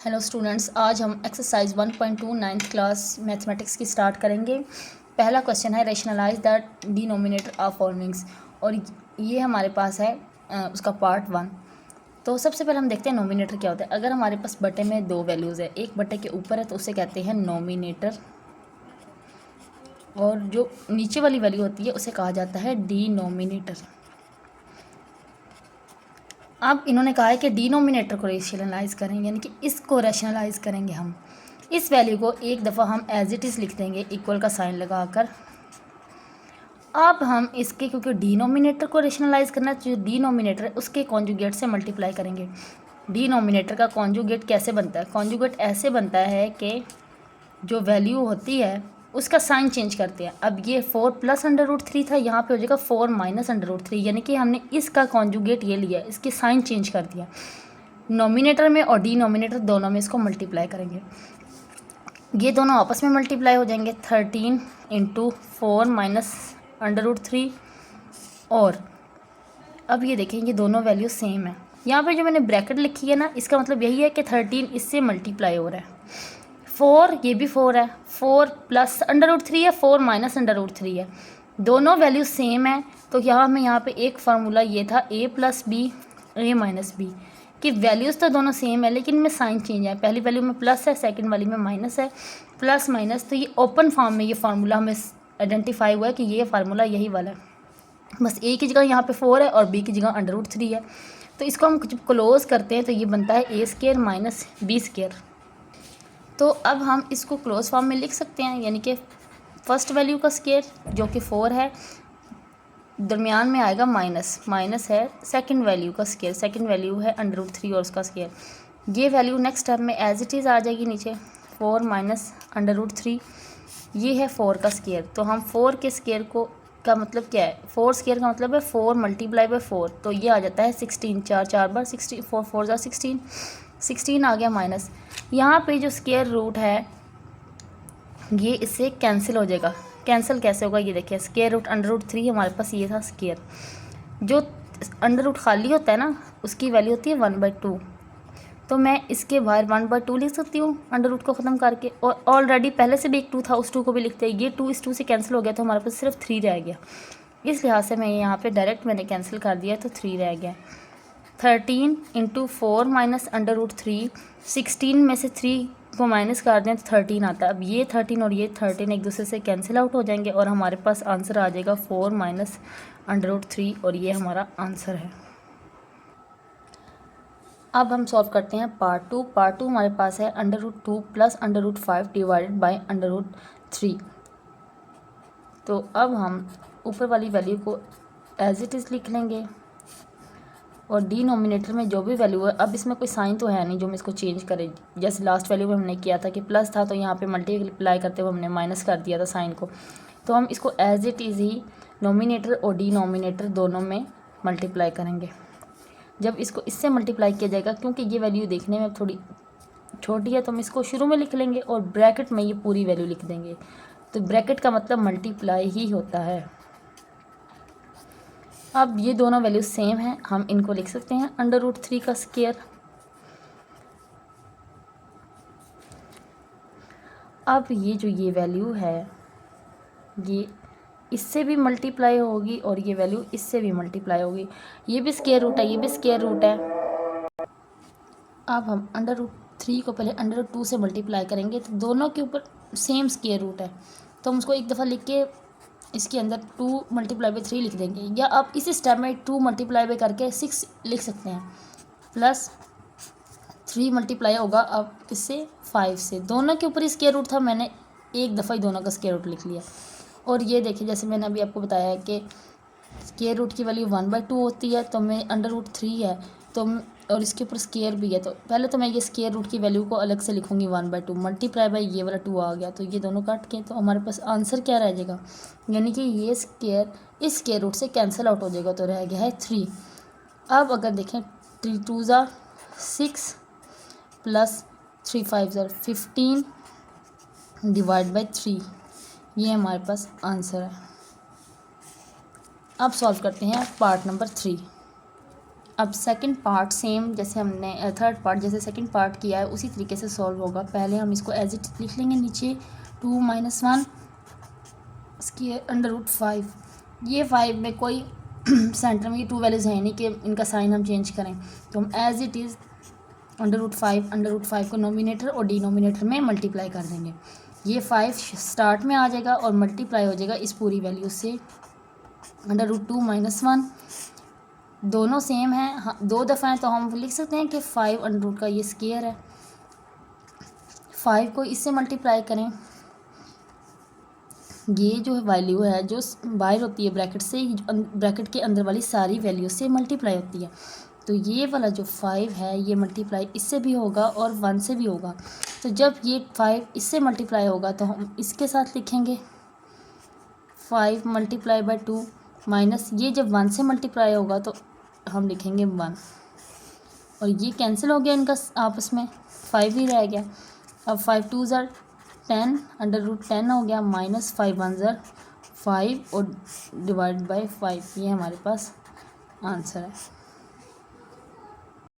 Hello students, आज हम exercise 1.2 ninth class mathematics की स्टार्ट करेंगे। पहला क्वेश्चन है rationalise the denominator of followings, और ये हमारे पास है उसका पार्ट 1। तो सबसे पहले हम देखते हैं नोमिनेटर क्या होता है। अगर हमारे पास बटे में दो वैल्यूज़ है, एक बटे के ऊपर है तो उसे कहते हैं नोमिनेटर, और जो नीचे वाली वैल्यू होती है उसे कहा जाता है डिनोमिनेटर। अब इन्होंने कहा है कि डिनोमिनेटर को रेशनलाइज करेंगे, यानी कि इसको रैशनलाइज करेंगे हम। इस वैल्यू को एक दफ़ा हम एज इट इज़ लिख देंगे इक्वल का साइन लगाकर। अब हम इसके, क्योंकि डिनोमिनेटर को रेशनलाइज करना, जो डिनोमिनेटर है उसके कॉन्जुगेट से मल्टीप्लाई करेंगे। डिनोमिनेटर का कॉन्जुगेट कैसे बनता है? कॉन्जुगेट ऐसे बनता है कि जो वैल्यू होती है उसका साइन चेंज करते हैं। अब ये 4 प्लस √3 था, यहाँ पे हो जाएगा 4 माइनस √3, यानी कि हमने इसका कॉन्जुगेट ये लिया, इसकी साइन चेंज कर दिया। नोमिनेटर में और डिनोमिनेटर दोनों में इसको मल्टीप्लाई करेंगे। ये दोनों आपस में मल्टीप्लाई हो जाएंगे, 13 × 4 माइनस √3। और अब ये देखें, ये दोनों वैल्यू सेम है। यहाँ पे जो मैंने ब्रैकेट लिखी है ना, इसका मतलब यही है कि 13 इससे मल्टीप्लाई हो रहा है। 4, ये भी 4 है, 4 प्लस √3 है, 4 माइनस √3 है, दोनों वैल्यू सेम है। तो यहाँ हमें यहाँ पे एक फार्मूला ये था a + b a - b, कि वैल्यूज़ तो दोनों सेम है लेकिन में साइन चेंज है। पहली वैल्यू में प्लस है, सेकंड वाली में माइनस है, प्लस माइनस। तो ये ओपन फॉर्म में ये फार्मूला हमें आइडेंटिफाई हुआ है कि ये फार्मूला यही वाला है। बस a की जगह यहाँ पे 4 है और b की जगह √3 है। तो इसको हम जब क्लोज करते हैं तो ये बनता है a² - b²। तो अब हम इसको क्लोज फॉर्म में लिख सकते हैं, यानी कि फर्स्ट वैल्यू का स्केयर जो कि 4 है, दरमियान में आएगा माइनस, माइनस है सेकंड वैल्यू का स्केयर, सेकंड वैल्यू है √3 और उसका स्केयर। ये वैल्यू नेक्स्ट स्टेप में एज इट इज़ आ जाएगी नीचे, 4 माइनस √3, ये है 4 का स्केयर। तो हम 4 के स्केयर को का मतलब क्या है? 4 स्केयर का मतलब है 4 × 4, तो ये आ जाता है 16, 4 4 बार 16, 4 4 = 16, 16 आ गया माइनस। यहाँ पे जो स्केयर रूट है ये इससे कैंसिल हो जाएगा। कैंसिल कैसे होगा ये देखिए, स्केयर रूट √3 हमारे पास ये था स्केयर। जो अंडर रूट खाली होता है ना, उसकी वैल्यू होती है 1/2। तो मैं इसके बाहर 1/2 लिख सकती हूँ अंडर रूट को ख़त्म करके, और ऑलरेडी पहले से भी एक 2 था, उस 2 को भी लिखते हैं। ये 2 इस 2 से कैंसिल हो गया तो हमारे पास सिर्फ 3 रह गया। इस लिहाज से मैं यहाँ पे डायरेक्ट मैंने कैंसिल कर दिया तो 3 रह गया। 13 × 4 माइनस √3, 16 में से 3 को माइनस कर दें तो 13 आता है। अब ये 13 और ये 13 एक दूसरे से कैंसिल आउट हो जाएंगे और हमारे पास आंसर आ जाएगा 4 माइनस √3, और ये हमारा आंसर है। अब हम सॉल्व करते हैं पार्ट 2। पार्ट 2 हमारे पास है √2 + √5 डिवाइडेड बाय √3। तो अब हम ऊपर वाली वैल्यू को एज इट इज़ लिख लेंगे, और डिनोमिनेटर में जो भी वैल्यू है, अब इसमें कोई साइन तो है नहीं जो हम इसको चेंज करें। जैसे लास्ट वैल्यू में हमने किया था कि प्लस था तो यहाँ पे मल्टीप्लाई करते हुए हमने माइनस कर दिया था साइन को। तो हम इसको एज इट इज़ ही नोमिनेटर और डिनोमिनेटर दोनों में मल्टीप्लाई करेंगे। जब इसको इससे मल्टीप्लाई किया जाएगा, क्योंकि ये वैल्यू देखने में थोड़ी छोटी है तो हम इसको शुरू में लिख लेंगे और ब्रैकेट में ये पूरी वैल्यू लिख देंगे। तो ब्रैकेट का मतलब मल्टीप्लाई ही होता है। अब ये दोनों वैल्यू सेम हैं, हम इनको लिख सकते हैं √3 का स्केयर। अब ये वैल्यू है ये इससे भी मल्टीप्लाई होगी और ये वैल्यू इससे भी मल्टीप्लाई होगी। ये भी स्केयर रूट है, ये भी स्केयर रूट है। अब हम √3 को पहले √2 से मल्टीप्लाई करेंगे तो दोनों के ऊपर सेम स्केयर रूट है, तो हम उसको एक दफ़ा लिख के इसके अंदर 2 × 3 लिख देंगे, या आप इसी स्टेप में 2 × करके 6 लिख सकते हैं, प्लस 3 मल्टीप्लाई होगा अब इससे 5 से। दोनों के ऊपर ही स्केयर रूट था, मैंने एक दफ़ा ही दोनों का स्केयर रूट लिख लिया। और ये देखिए, जैसे मैंने अभी आपको बताया कि स्केयर रूट की वैल्यू 1/2 होती है, तो मैं √3 है तो और इसके ऊपर स्केयर भी है, तो पहले तो मैं ये स्केयर रूट की वैल्यू को अलग से लिखूंगी 1/2 मल्टीप्लाई बाई ये वाला 2 आ गया, तो ये दोनों काट के तो हमारे पास आंसर क्या रह जाएगा, यानी कि ये स्केयर इस स्केयर रूट से कैंसिल आउट हो जाएगा, तो रह गया है 3। अब अगर देखें 3 2 ज़ा 6 प्लस 3 5 ज़ा 15 डिवाइड बाई 3, ये हमारे पास आंसर है। अब सॉल्व करते हैं पार्ट नंबर 3। अब सेकंड पार्ट सेम जैसे हमने थर्ड पार्ट जैसे सेकंड पार्ट किया है उसी तरीके से सॉल्व होगा। पहले हम इसको एज इट लिख लेंगे नीचे 2 - 1 इसकी √5। ये 5 में कोई सेंटर में ये 2 वैल्यूज़ हैं नहीं कि इनका साइन हम चेंज करें, तो हम एज इट इज़ √5 को नोमिनेटर और डिनोमिनेटर में मल्टीप्लाई कर देंगे। ये 5 स्टार्ट में आ जाएगा और मल्टीप्लाई हो जाएगा इस पूरी वैल्यू से √2 - 1। दोनों सेम हैं, हाँ 2 दफ़ा हैं तो हम लिख सकते हैं कि 5 √ का ये स्क्वायर है। 5 को इससे मल्टीप्लाई करें, ये जो वैल्यू है जो बाहर होती है ब्रैकेट से, ब्रैकेट के अंदर वाली सारी वैल्यू से मल्टीप्लाई होती है। तो ये वाला जो 5 है ये मल्टीप्लाई इससे भी होगा और 1 से भी होगा। तो जब ये 5 इससे मल्टीप्लाई होगा तो हम इसके साथ लिखेंगे 5 × 2 माइनस ये जब 1 से मल्टीप्लाई होगा तो हम लिखेंगे 1, और ये कैंसिल हो गया इनका आपस में, 5 ही रह गया। अब 5 × 2 = 10 √10 हो गया, -5 × 1 = 5 और /5। ये हमारे पास आंसर है।